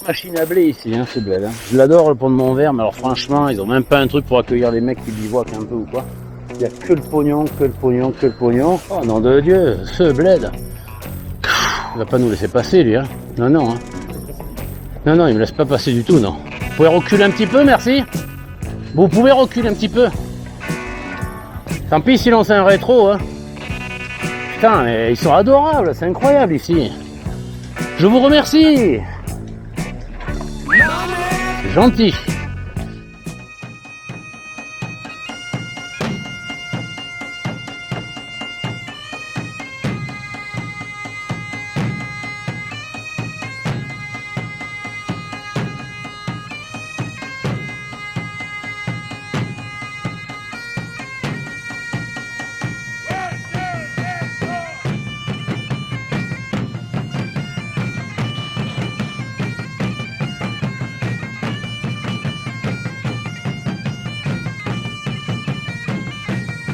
machine à blé ici, hein, c'est belle. Hein. Je l'adore le pont de Montvert, mais alors franchement, ils ont même pas un truc pour accueillir les mecs qui bivouaquent un peu ou quoi. Il n'y a que le pognon, que le pognon, que le pognon. Oh nom de Dieu, ce bled. Il va pas nous laisser passer lui, hein. Non, non, hein. Non, non, il me laisse pas passer du tout, non. Vous pouvez reculer un petit peu, merci. Vous pouvez reculer un petit peu. Tant pis si l'on fait un rétro, hein. Putain, mais ils sont adorables, c'est incroyable ici. Je vous remercie. C'est gentil.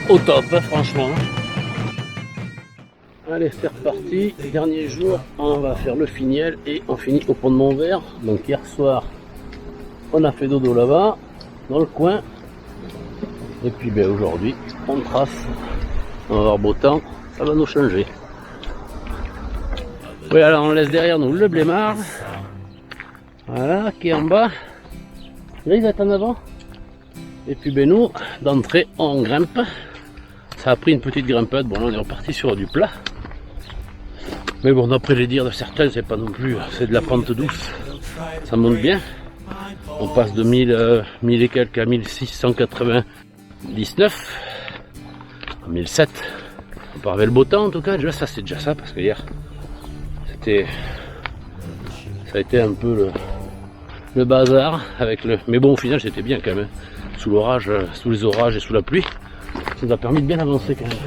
Au top, hein, franchement. Allez, c'est reparti. Dernier jour, on va faire le Finiel et on finit au pont de Montvert. Donc hier soir, on a fait dodo là-bas, dans le coin. Et puis ben, aujourd'hui, on trace. On va avoir beau temps, ça va nous changer. Oui, alors on laisse derrière nous le Blémard. Voilà, qui est en bas. Là, il est en avant. Et puis ben nous, d'entrée, on grimpe. Ça a pris une petite grimpette, bon là on est reparti sur du plat. Mais bon, d'après les dires de certains, c'est pas non plus, c'est de la pente douce. Ça monte bien. On passe de 1000 et quelques à 1699. 1007. On part avec le beau temps en tout cas, déjà ça c'est déjà ça, parce que hier, ça a été un peu le bazar avec le... Mais bon au final c'était bien quand même. Sous l'orage, sous les orages et sous la pluie. Ça nous a permis de bien avancer quand même.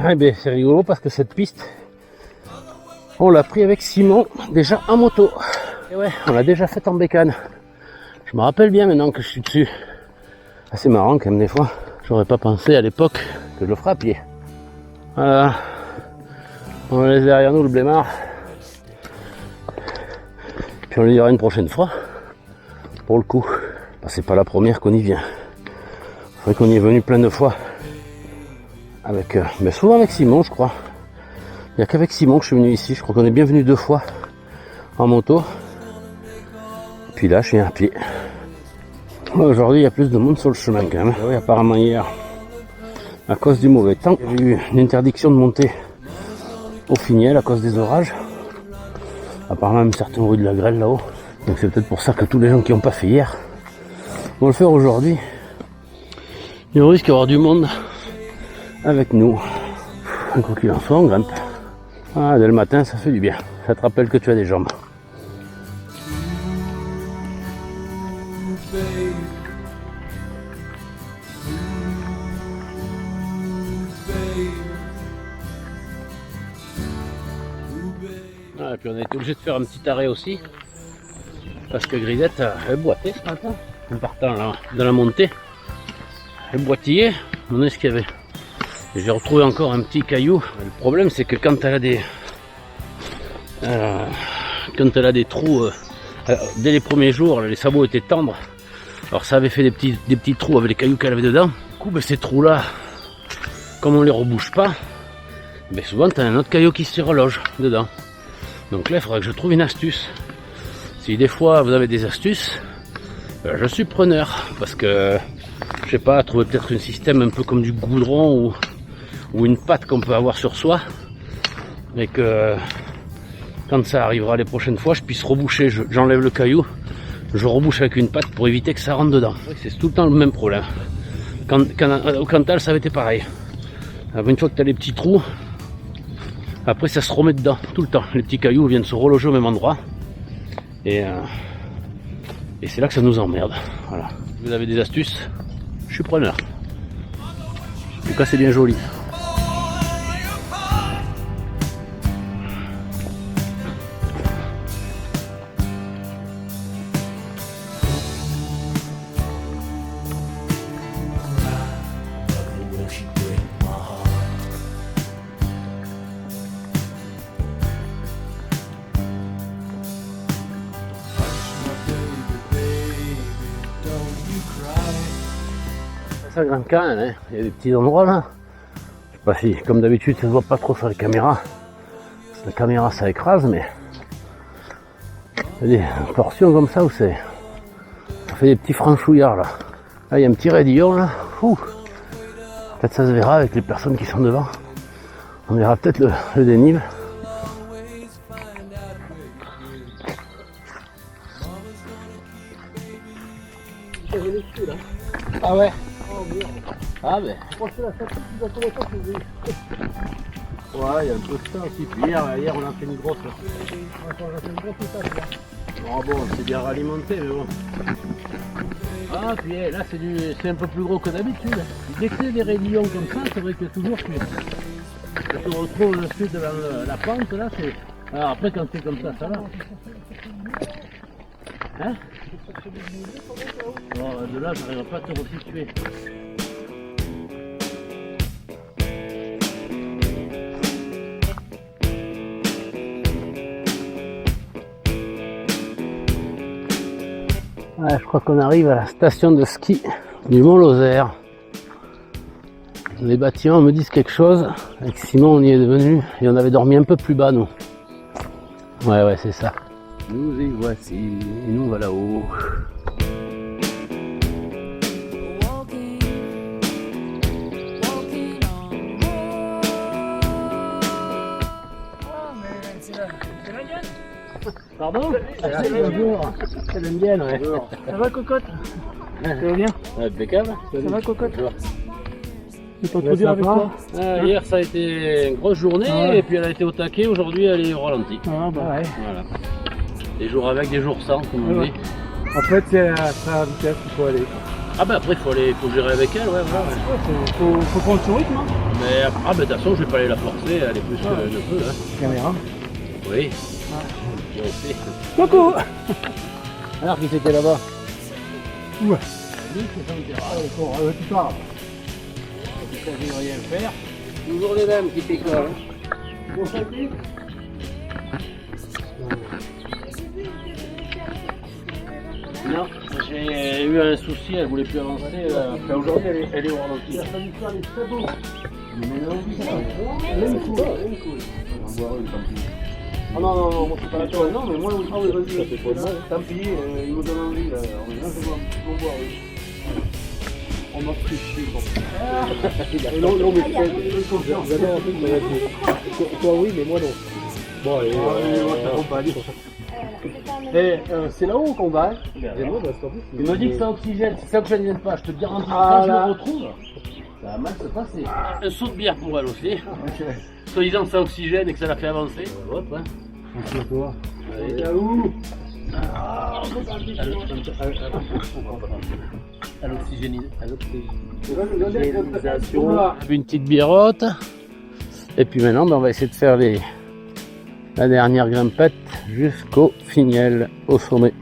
Eh bien, c'est rigolo parce que cette piste, on l'a pris avec Simon déjà en moto. Et ouais, on l'a déjà faite en bécane. Je me rappelle bien maintenant que je suis dessus. C'est marrant quand même des fois. J'aurais pas pensé à l'époque que je le ferais à pied. Voilà. On laisse derrière nous le Blémard. Puis on le dira une prochaine fois. Pour le coup. C'est pas la première qu'on y vient. C'est vrai qu'on y est venu plein de fois. Avec, mais souvent avec Simon je crois. Il n'y a qu'avec Simon que je suis venu ici. Je crois qu'on est bien venu 2 fois en moto. Et puis là je suis à pied. Aujourd'hui il y a plus de monde sur le chemin quand même. Oui, apparemment hier, à cause du mauvais temps, il y a eu une interdiction de monter au Finiel à cause des orages. Apparemment même certains bruits de la grêle là-haut. Donc c'est peut-être pour ça que tous les gens qui n'ont pas fait hier vont le faire aujourd'hui. Il risque d'y avoir du monde avec nous. Quoi qu'il en soit, on grimpe. Ah, dès le matin, ça fait du bien. Ça te rappelle que tu as des jambes. Ah, et puis on a été obligé de faire un petit arrêt aussi. Parce que Grisette a boité ce matin. En partant là, de la montée. Elle boitillait. On a ce qu'il y avait. J'ai retrouvé encore un petit caillou. Le problème c'est que quand elle a des trous, dès les premiers jours, les sabots étaient tendres. Alors ça avait fait des petits trous avec les cailloux qu'elle avait dedans. Du coup, ben, ces trous-là, comme on les rebouche pas, ben, souvent tu as un autre caillou qui s'y reloge dedans. Donc là, il faudra que je trouve une astuce. Si des fois vous avez des astuces, ben, je suis preneur. Parce que, je sais pas, trouver peut-être un système un peu comme du goudron ou une patte qu'on peut avoir sur soi, et que quand ça arrivera les prochaines fois, je puisse reboucher, j'enlève le caillou, je rebouche avec une patte pour éviter que ça rentre dedans. C'est tout le temps le même problème. Au Cantal, ça avait été pareil. Une fois que tu as les petits trous, après ça se remet dedans tout le temps. Les petits cailloux viennent se reloger au même endroit, et Et c'est là que ça nous emmerde. Voilà. Si vous avez des astuces, je suis preneur. En tout cas, c'est bien joli. Ça grimpe quand même, hein. Il y a des petits endroits là. Je sais pas si, comme d'habitude, ça ne voit pas trop sur les caméras. La caméra ça écrase, mais il y a des portions comme ça où c'est. Ça fait des petits franchouillards là. Là il y a un petit raidillon là. Peut-être ça se verra avec les personnes qui sont devant. On verra peut-être le dénive. Ah ouais. Ah ben. Ouais, il y a un peu de ça aussi. Puis hier on a fait une grosse. Oh bon, c'est bien ralimenté, mais bon. Ah puis là c'est un peu plus gros que d'habitude. Dès que c'est des raidillons comme ça, c'est vrai que toujours tu te retrouves le sud de la pente là. Alors après quand c'est comme ça va. Hein? Bon, de là, j'arrive pas à te resituer. Ouais, je crois qu'on arrive à la station de ski du Mont-Lozère. Les bâtiments me disent quelque chose. Avec Simon, on y est devenu et on avait dormi un peu plus bas, nous. Ouais, c'est ça. Nous y voici, et nous voilà là-haut. Pardon? Bonjour. C'est l'indienne, ouais. Ça va, cocotte? Ça va bien? Impeccable. Ça va, cocotte? C'est pas trop dur avec toi? Hier, ça a été une grosse journée, et puis elle a été au taquet. Aujourd'hui, elle est au ralenti. Ah bah ouais. Voilà. Des jours avec, des jours sans, comme on dit. En fait, c'est à sa vitesse qu'il faut aller. Ah bah après, il faut gérer avec elle, ouais, voilà. Ouais, faut prendre son rythme, hein. Mais de toute façon, je vais pas aller la forcer, elle est plus que je peux, hein. Caméra. Oui. Coucou. Alors qui c'était là-bas? Ouais. Lui, c'est son terrain. Tu parles. Ça, je vais rien faire. Toujours les mêmes qui picolent. Bon, ça dit. Non, j'ai eu un souci, elle voulait plus avancer. Enfin, aujourd'hui, elle est au ralenti. La traduction, elle est très beau. Ah non, moi je suis pas d'accord. Non, mais moi, ah oui, vas-y, ça fait pas de mal. Tant pis, il me donne envie. Là, je vais boire, oui. On m'a pris chier, bon. Non, mais j'adore un truc, mais toi oui, mais moi non. Bon, allez, moi je t'accompagne. C'est là-haut qu'on va. Il me dit que ça oxygène. Si ça oxygène pas, je te garantis que quand je le retrouve, ça va mal se passer. Un saut de bière pour elle aussi. Soit disant que ça oxygène et que ça la fait avancer. Hop, hein. C'est toi. À l'oxygénisation. Une petite bièrote. Et puis maintenant, on va essayer de faire la dernière grimpette jusqu'au Finiel, au sommet.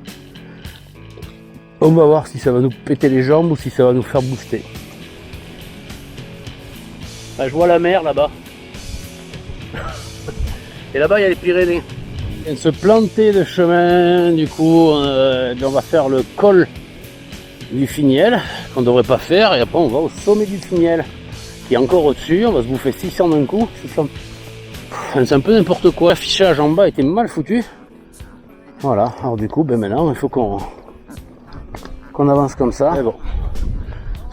On va voir si ça va nous péter les jambes ou si ça va nous faire booster. Là, je vois la mer là-bas. Et là-bas, il y a les Pyrénées. On vient de se planter de chemin, du coup, on va faire le col du Finiel, qu'on ne devrait pas faire, et après on va au sommet du Finiel, qui est encore au-dessus. On va se bouffer 600 d'un coup. 600. Enfin, c'est un peu n'importe quoi. L'affichage en bas était mal foutu. Voilà, alors du coup, maintenant, il faut qu'on avance comme ça. Mais bon,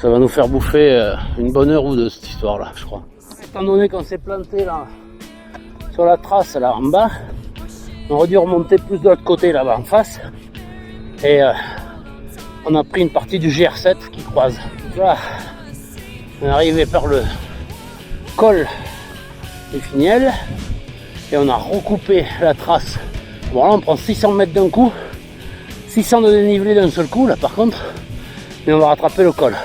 ça va nous faire bouffer une bonne heure ou deux, cette histoire-là, je crois. Étant donné qu'on s'est planté là, sur la trace là en bas, on aurait dû remonter plus de l'autre côté là-bas en face. Et on a pris une partie du GR7 qui croise. Voilà. On est arrivé par le col du Finiel et on a recoupé la trace. Bon là on prend 600 mètres d'un coup. 600 de dénivelé d'un seul coup là par contre, mais on va rattraper le col.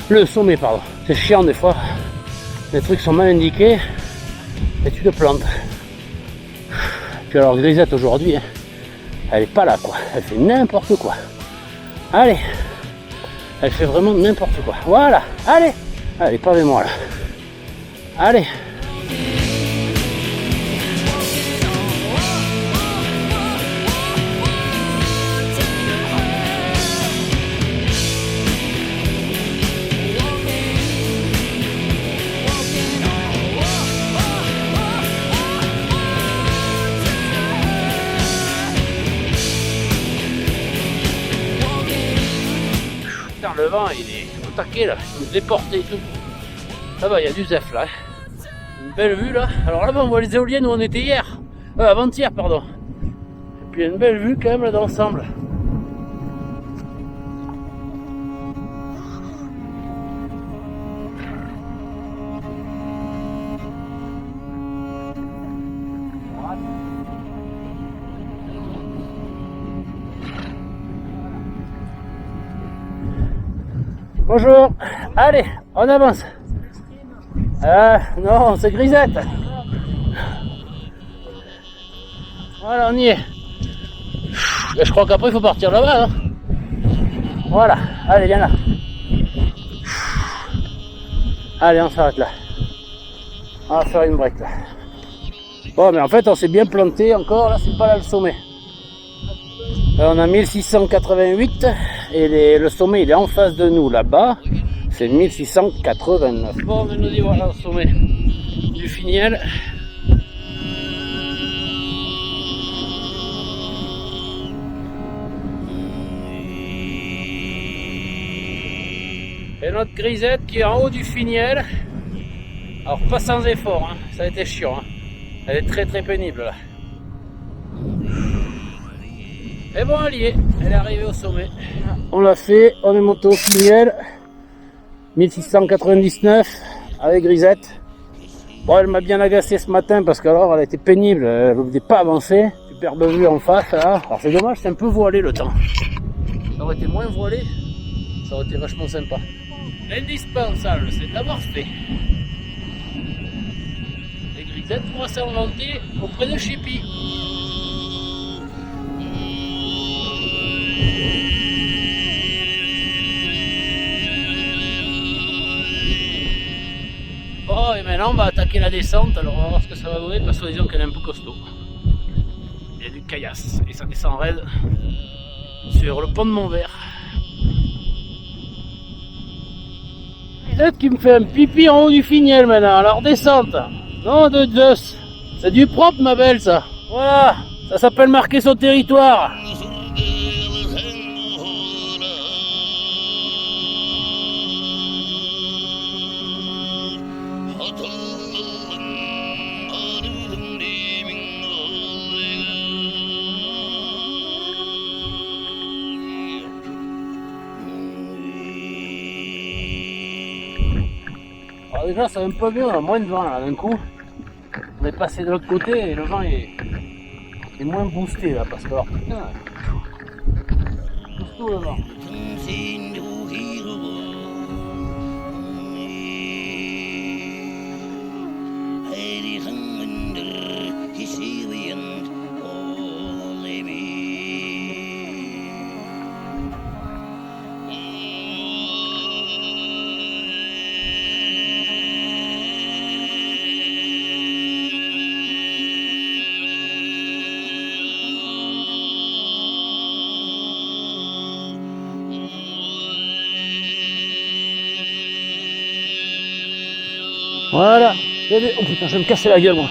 Le sommet, pardon. C'est chiant des fois. Les trucs sont mal indiqués et tu te plantes. Puis alors Grisette aujourd'hui, hein, elle est pas là quoi. Elle fait n'importe quoi. Allez. Elle fait vraiment n'importe quoi. Voilà. Allez. Allez, pas avec moi là. Allez. Le vent il est au taquet là, il nous déporte et tout. Ça va, il y a du zef là. Une belle vue là. Alors là-bas on voit les éoliennes où on était hier. Avant-hier pardon. Et puis il y a une belle vue quand même là d'ensemble. Bonjour, allez, on avance. Non, c'est Grisette. Voilà, on y est. Et je crois qu'après il faut partir là-bas. Hein. Voilà, allez, viens là. Allez, on s'arrête là. On va faire une break là. Bon, mais en fait, on s'est bien planté encore. Là, c'est pas là le sommet. On a 1688 et le sommet il est en face de nous là-bas, c'est 1689. Bon, on nous dit voilà le sommet du Finiel. Et notre Grisette qui est en haut du Finiel. Alors pas sans effort, hein. Ça a été chiant. Hein. Elle est très pénible là. Et bon, elle y est, elle est arrivée au sommet. On l'a fait, on est monté au Finiel, 1699 avec Grisette. Bon, elle m'a bien agacé ce matin parce qu'alors elle était pénible, elle ne voulait pas avancer. Superbe vue en face là. Alors c'est dommage, c'est un peu voilé le temps. Ça aurait été moins voilé, ça aurait été vachement sympa. L'indispensable, c'est d'avoir fait. Et Grisette pourra s'inventer auprès de Chippy. Bon, et maintenant on va attaquer la descente, alors on va voir ce que ça va donner parce que disons qu'elle est un peu costaud. Il y a du caillasse et ça descend raide sur le pont de Montvert. Peut-être qui me fait un pipi en haut du Finiel maintenant, alors descente. Non de Zeus, c'est du propre ma belle ça. Voilà, ça s'appelle marquer son territoire. Alors déjà c'est un peu mieux, on a moins de vent là d'un coup. On est passé de l'autre côté et le vent est moins boosté là parce que alors putain, pousse tout le vent. Voilà. Oh putain, je vais me casser la gueule moi.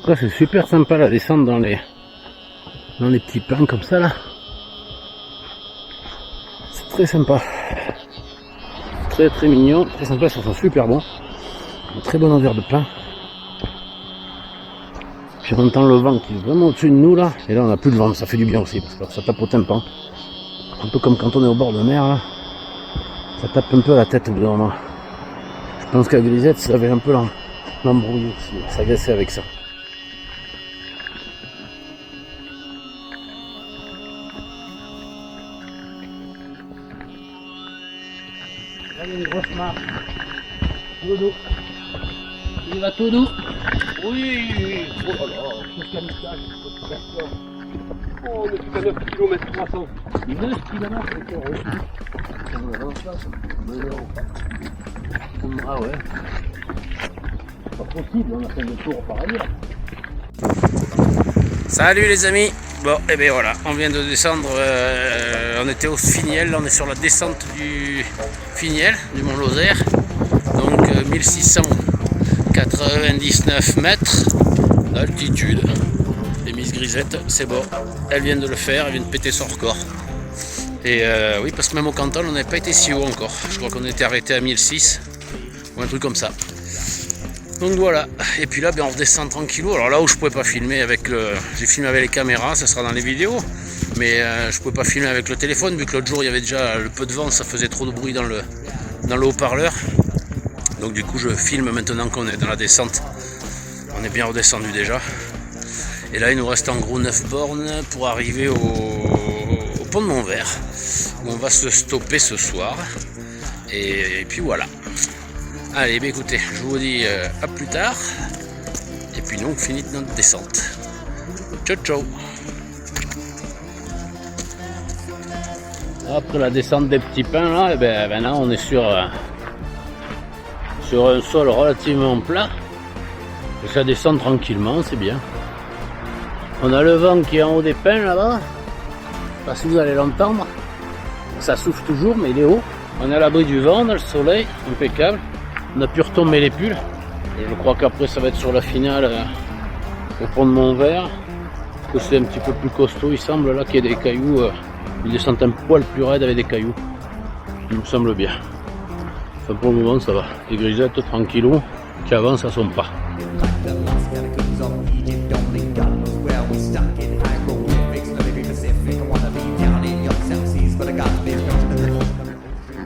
Après c'est super sympa la descente dans les petits pins comme ça là. C'est très sympa. Très très mignon, très sympa, ça sent super bon. Un très bon envers de pain. Puis on entend le vent qui est vraiment au-dessus de nous là. Et là on n'a plus de vent, ça fait du bien aussi parce que ça tape au tympan. Un peu comme quand on est au bord de mer là. Ça tape un peu à la tête au bout d'un moment. Je pense qu'à Grisette ça avait un peu l'embrouille aussi, ça s'agaçait avec ça. Là il y a une grosse marche. Tout doux. Il va tout doux. Oui. Oh là là, qu'est-ce qu'il y a de Oh, on est plus à 9 km 300. 9 km Ah ouais. Pas possible, on a fait le tour par ailleurs. Salut les amis. Bon, et bien voilà, on vient de descendre, on était au Finiel, là on est sur la descente du Finiel, du Mont Lozère. Donc 1699 mètres d'altitude. Et Miss Grisette, c'est bon, elle vient de le faire, elle vient de péter son record. Et oui, parce que même au Canton, on n'avait pas été si haut encore. Je crois qu'on était arrêté à 1006 ou un truc comme ça. Donc voilà, et puis là, ben, on redescend tranquillou. Alors là où je pouvais pas filmer avec j'ai filmé avec les caméras, ça sera dans les vidéos. Mais je pouvais pas filmer avec le téléphone, vu que l'autre jour, il y avait déjà le peu de vent, ça faisait trop de bruit dans le haut-parleur. Donc du coup, je filme maintenant qu'on est dans la descente. On est bien redescendu déjà. Et là, il nous reste en gros 9 bornes pour arriver au pont de Montvert, où on va se stopper ce soir. Et puis voilà. Allez, bah écoutez, je vous dis à plus tard. Et puis nous, on finit notre descente. Ciao, ciao. Après la descente des petits pins, là, et ben maintenant on est sur un sol relativement plat. Et ça descend tranquillement, c'est bien. On a le vent qui est en haut des pins là-bas. Je sais pas si vous allez l'entendre. Ça souffle toujours, mais il est haut. On est à l'abri du vent, on a le soleil, impeccable. On a pu retomber les pulls. Et je crois qu'après ça va être sur la finale au pont de Montvert. Parce que c'est un petit peu plus costaud, il semble là qu'il y a des cailloux. Ils descendent un poil plus raide avec des cailloux. Il me semble bien. Enfin pour le moment ça va. Les grisettes tranquillou qui avancent à son pas.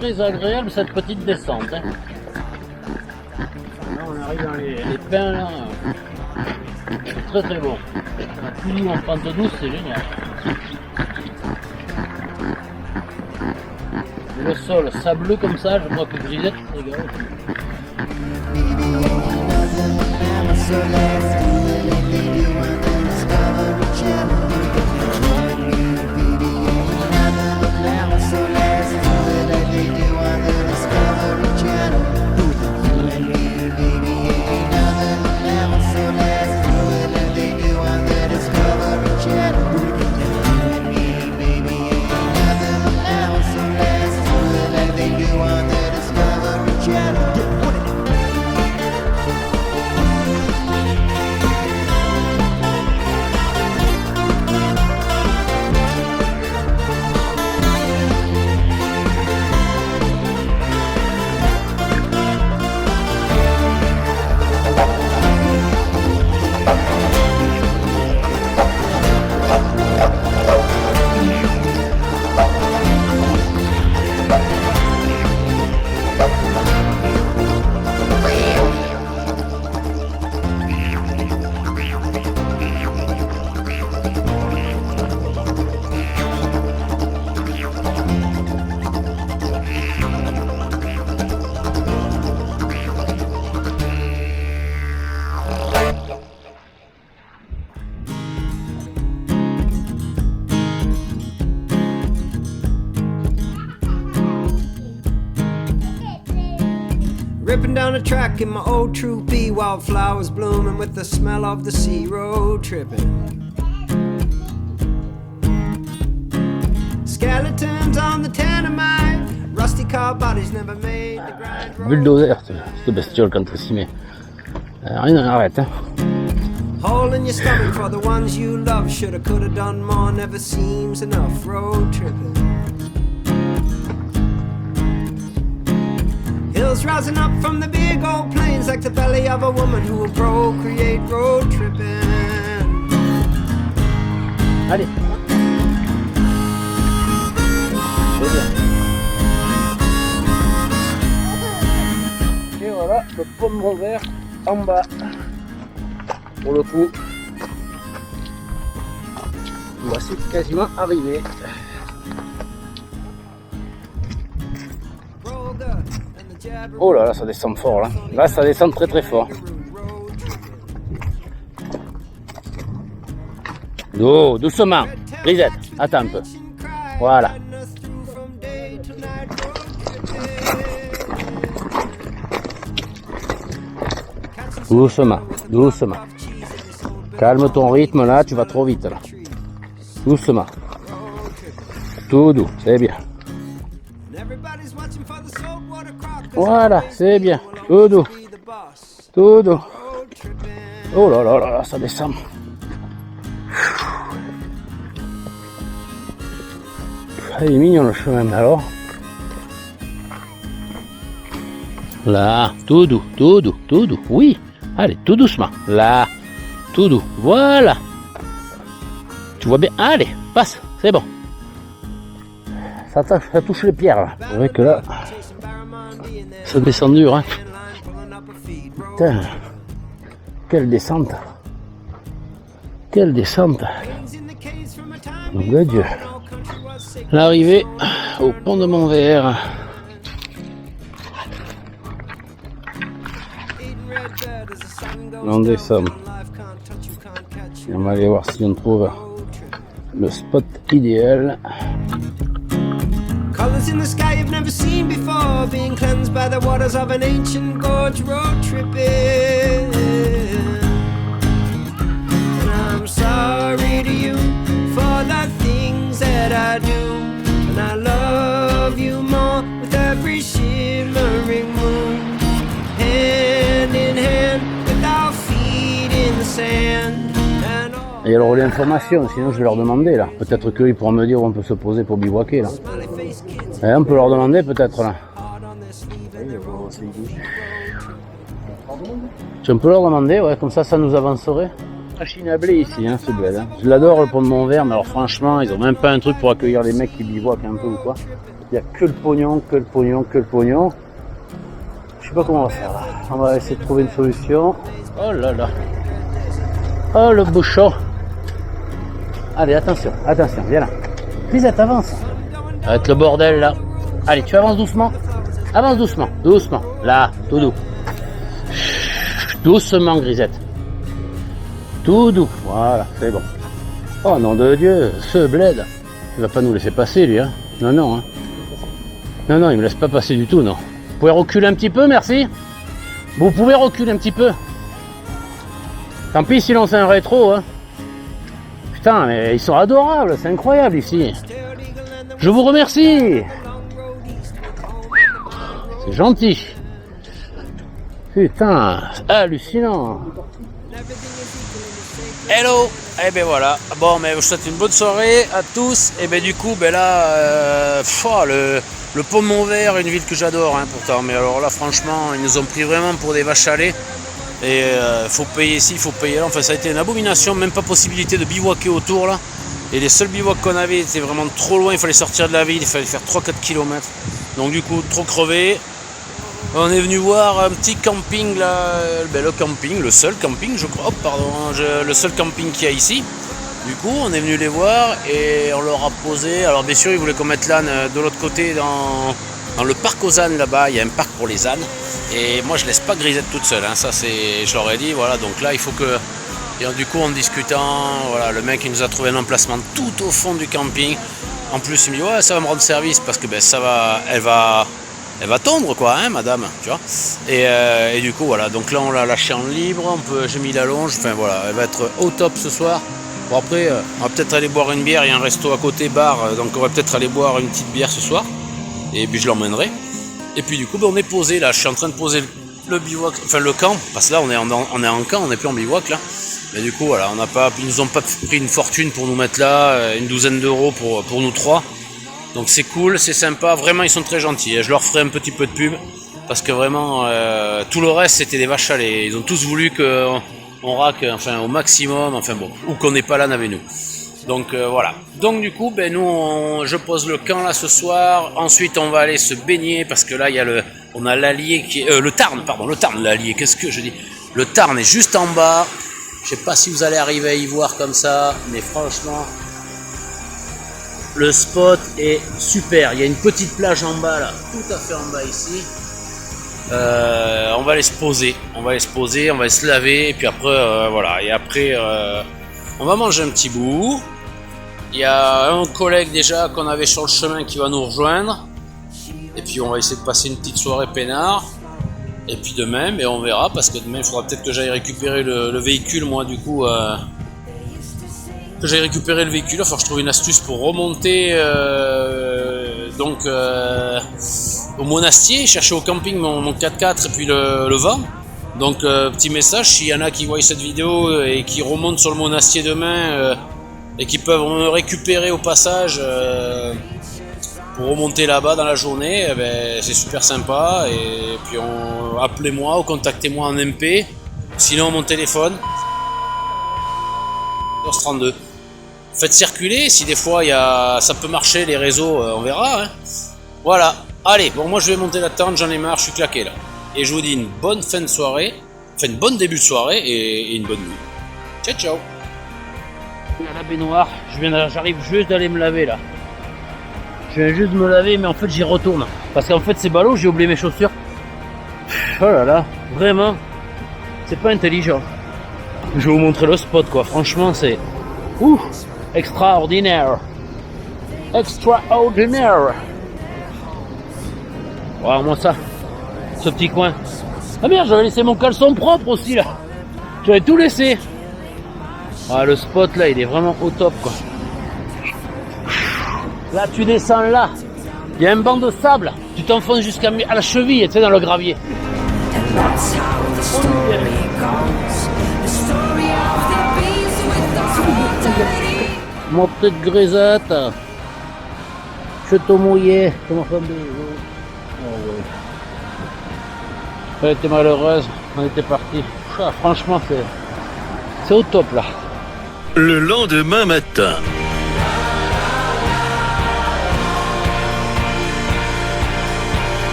Très agréable cette petite descente. Hein. Là on arrive dans les pins là. C'est très très bon. Plus en pente douce, c'est génial. Et le sol sableux comme ça, je crois que Grisette se régale. Ripping down the track in my old True B, wildflowers blooming with the smell of the sea, road tripping. Skeletons on the Tanamite, rusty car bodies never made the grind road. Bulldozer, cette bestiole quand elle s'y met. Rien n'en arrête. Hein. Hole in your stomach for the ones you love. Shoulda, coulda done more, never seems enough. Road tripping. Hills rising up from the big old plains like the belly of a woman who will procreate. Road tripping. Allez. C'est bien. Et voilà, le pomme vert en bas. Pour le coup, voici quasiment arrivé. Oh là là, ça descend fort là. Là, ça descend très très fort. Oh, doucement. Grisette, attends un peu. Voilà. Doucement, doucement. Calme ton rythme là, tu vas trop vite là. Doucement. Tout doux, c'est bien. Voilà, c'est bien. Tout doux. Tout doux. Oh là là là là, ça descend. Ah, il est mignon le chemin alors. Là, tout doux, tout doux, tout doux. Oui, allez, tout doucement. Là, tout doux. Voilà. Tu vois bien. Allez, passe, c'est bon. Ça touche les pierres là. C'est vrai que là, ça descend dur. Hein. Putain, quelle descente. Quelle descente. Mon Dieu. L'arrivée au pont de Montvert. On descend. Et on va aller voir si on trouve le spot idéal. Colors in the sky you've never seen before, being cleansed by the waters of an ancient gorge. Road tripping. And I'm sorry to you for the things that I do, and I love you more with every shimmering moon. Hand in hand with our feet in the sand. Et alors l'information, sinon je vais leur demander là. Peut-être qu'ils pourront me dire où on peut se poser pour bivouaquer là. Et on peut leur demander peut-être là. On peut leur demander, ouais, comme ça nous avancerait. Machine à blé ici, hein, ce bled. Hein. Je l'adore le pont de Montvert, mais alors franchement, ils ont même pas un truc pour accueillir les mecs qui bivouaquent un peu ou quoi. Il n'y a que le pognon, que le pognon, que le pognon. Je sais pas comment on va faire là. On va essayer de trouver une solution. Oh là là. Oh le bouchon. Allez, attention, attention, viens là. Grisette, avance. Avec le bordel là. Allez, tu avances doucement. Avance doucement, doucement. Là, tout doux. Doucement, Grisette. Tout doux. Voilà, c'est bon. Oh nom de Dieu, ce bled. Il va pas nous laisser passer lui, hein. Non, non, hein. Non, non, il me laisse pas passer du tout, non. Vous pouvez reculer un petit peu, merci. Vous pouvez reculer un petit peu. Tant pis si l'on fait un rétro, hein. Putain, mais ils sont adorables, c'est incroyable ici. Je vous remercie. C'est gentil. Putain, hallucinant. Hello. Eh ben voilà. Bon, mais je vous souhaite une bonne soirée à tous. Et ben du coup, ben là, le pont de Montvert, une ville que j'adore, hein, pourtant. Mais alors là, franchement, ils nous ont pris vraiment pour des vaches à lait. Et faut payer ici, faut payer là. Enfin, ça a été une abomination, même pas possibilité de bivouaquer autour là. Et les seuls bivouacs qu'on avait étaient vraiment trop loin. Il fallait sortir de la ville, il fallait faire 3-4 km. Donc du coup, trop crevé. On est venu voir un petit camping là, le camping, le seul camping, je crois. Oh, pardon, le seul camping qu'il y a ici. Du coup, on est venu les voir et on leur a posé. Alors bien sûr, ils voulaient qu'on mette l'âne de l'autre côté dans le parc aux ânes là-bas. Il y a un parc pour les ânes. Et moi je laisse pas Grisette toute seule, hein. Ça c'est, je leur ai dit, voilà, donc là il faut que, et du coup en discutant, voilà, le mec il nous a trouvé un emplacement tout au fond du camping. En plus il me dit ouais, ça va me rendre service parce que ben ça va, elle va tondre quoi, hein, madame, tu vois. Et du coup voilà, donc là on l'a lâché en libre, j'ai mis la longe, enfin voilà, elle va être au top ce soir. Bon après on va peut-être aller boire une bière, il y a un resto à côté, bar, donc on va peut-être aller boire une petite bière ce soir. Et puis je l'emmènerai. Et puis du coup, ben, on est posé là, je suis en train de poser le bivouac, enfin le camp, parce que là on est en camp, on n'est plus en bivouac là. Mais du coup voilà, ils nous ont pas pris une fortune pour nous mettre là, une douzaine d'euros pour nous trois. Donc c'est cool, c'est sympa, vraiment ils sont très gentils. Je leur ferai un petit peu de pub, parce que vraiment tout le reste c'était des vaches à lait. Ils ont tous voulu qu'on raque enfin, au maximum, enfin bon, ou qu'on n'ait pas l'âne avec nous. Donc voilà. Donc du coup, je pose le camp là ce soir. Ensuite, on va aller se baigner parce que là, on a l'Allier qui est le Tarn, l'Allier. Qu'est-ce que je dis ? Le Tarn est juste en bas. Je sais pas si vous allez arriver à y voir comme ça, mais franchement, le spot est super. Il y a une petite plage en bas là, tout à fait en bas ici. On va aller se poser, on va aller se laver et puis après voilà. Et après, on va manger un petit bout. Il y a un collègue déjà qu'on avait sur le chemin qui va nous rejoindre. Et puis on va essayer de passer une petite soirée peinard. Et puis demain, on verra, parce que demain il faudra peut-être que j'aille récupérer le véhicule, moi du coup. Que j'aille récupérer le véhicule, il va falloir que je trouve une astuce pour remonter au Monastier, chercher au camping mon 4x4 et puis le vent. Donc petit message, s'il y en a qui voient cette vidéo et qui remontent sur le Monastier demain et qui peuvent me récupérer au passage pour remonter là-bas dans la journée, c'est super sympa. Et puis appelez-moi ou contactez-moi en MP, sinon mon téléphone 32. Faites circuler, si des fois ça peut marcher les réseaux, on verra. Hein. Voilà, allez, bon moi je vais monter la tente, j'en ai marre, je suis claqué là. Et je vous dis une bonne fin de soirée, enfin une bonne début de soirée et une bonne nuit. Ciao ciao. À la baignoire, j'arrive juste d'aller me laver là. Je viens juste de me laver, mais en fait j'y retourne. Parce qu'en fait c'est ballot, j'ai oublié mes chaussures. Oh là là, vraiment, c'est pas intelligent. Je vais vous montrer le spot quoi, franchement c'est extraordinaire. Extraordinaire. Voilà moi ça, ce petit coin. Ah merde, j'avais laissé mon caleçon propre aussi là. J'avais tout laissé. Ah le spot là il est vraiment au top quoi. Là tu descends là, il y a un banc de sable, tu t'enfonces jusqu'à la cheville, tu sais, dans le gravier. Mon petite grisette, je suis tout mouillé, je m'en fais un bisou. Oh, ouais. Elle était malheureuse, on était parti. Franchement c'est au top là. Le lendemain matin.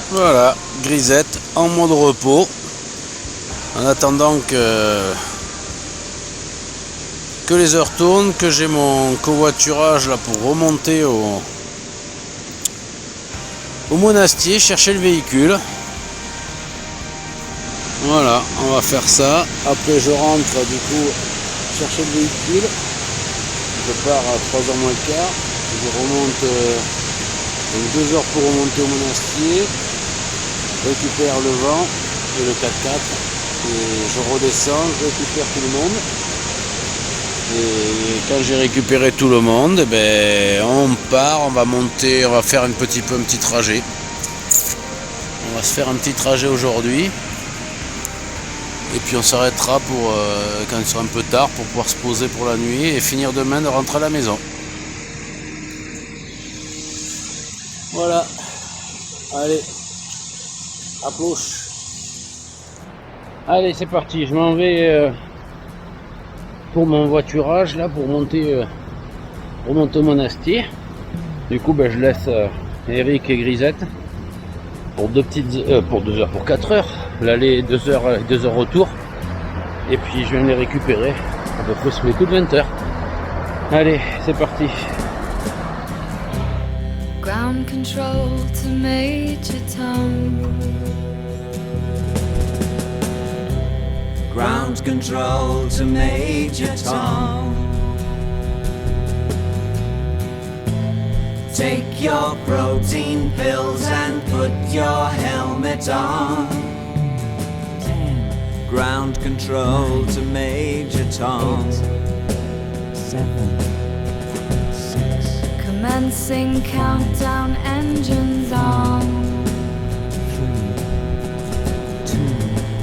Voilà, grisette en mode repos, en attendant que les heures tournent, que j'ai mon covoiturage là pour remonter au Monastier, chercher le véhicule. Voilà, on va faire ça. Après je rentre du coup chercher le véhicule. Je pars à 3h moins le quart. Je remonte donc 2 heures pour remonter au Monastier. Récupère le vent et le 4x4 et je redescends, je récupère tout le monde et quand j'ai récupéré tout le monde, on part, on va monter, on va faire un petit trajet. On va se faire un petit trajet aujourd'hui et puis on s'arrêtera pour quand il sera un peu tard pour pouvoir se poser pour la nuit et finir demain de rentrer à la maison. Voilà, allez. Approche. Allez c'est parti, je m'en vais pour mon voiturage là pour monter au Monastier. Du coup je laisse Eric et Grisette pour pour 4 heures, l'aller 2 heures retour et puis je viens les récupérer à peu près sous les coups de 20 heures. Allez c'est parti. Ground control to Major Tom. Ground control to Major Tom. Take your protein pills and put your helmet on. 10. Ground control to Major Tom. 8, 7, 6. Command Commencing countdown, engines on.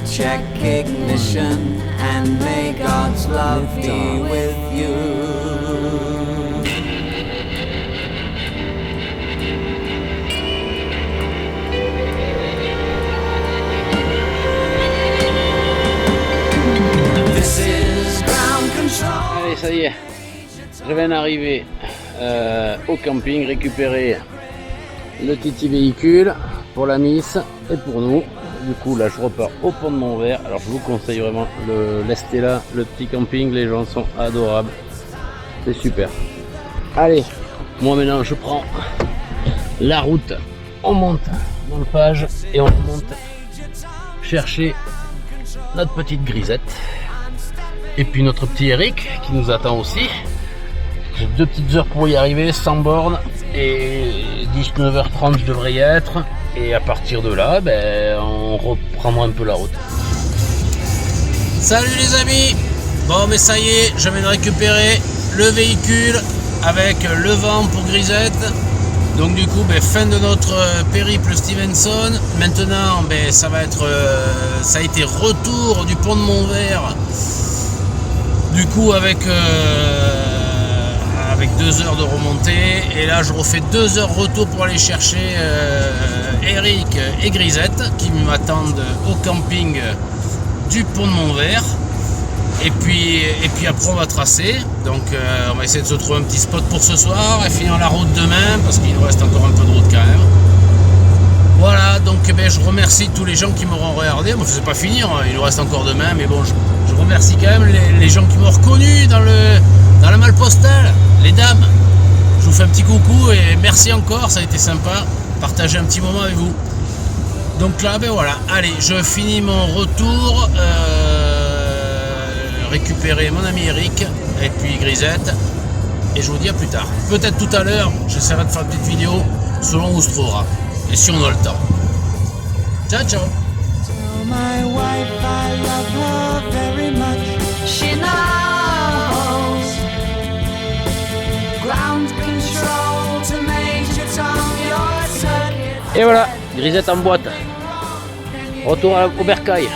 Check ignition and may God's love be with you. This is ground control. Allez, ça y est, je viens d'arriver au camping, récupérer le petit véhicule pour la Miss et pour nous. Du coup là je repars au pont de Montvert. Alors je vous conseille vraiment l'Estella, le petit camping, les gens sont adorables, c'est super. Allez, moi maintenant je prends la route, on monte dans le page et on monte chercher notre petite Grisette et puis notre petit Eric qui nous attend aussi. J'ai 2 petites heures pour y arriver, sans borne, et 19h30 je devrais y être. Et à partir de là, on reprendra un peu la route. Salut les amis! Bon, mais ça y est, je viens de récupérer le véhicule avec le vent pour Grisette. Donc du coup, fin de notre périple Stevenson. Maintenant, ça va être, ça a été retour du pont de Montvert. Du coup, avec 2 heures de remontée, et là je refais 2 heures retour pour aller chercher Eric et Grisette qui m'attendent au camping du pont de Montvert, et puis après on va tracer, donc on va essayer de se trouver un petit spot pour ce soir et finir la route demain parce qu'il nous reste encore un peu de route quand même. Voilà, donc je remercie tous les gens qui m'auront regardé. Moi, c'est pas finir, il nous reste encore demain, mais bon, je remercie quand même les gens qui m'ont reconnu dans la malle postale, les dames. Je vous fais un petit coucou et merci encore, ça a été sympa, partager un petit moment avec vous. Donc là, voilà, allez, je finis mon retour, récupérer mon ami Eric et puis Grisette, et je vous dis à plus tard. Peut-être tout à l'heure, j'essaierai de faire une petite vidéo selon où se trouvera. Et si on a le temps. Ciao, ciao. Tell my wife I love her very much. She knows ground control to Major Tom, your circuit. Et voilà, Grisette en boîte. Retour au bercail.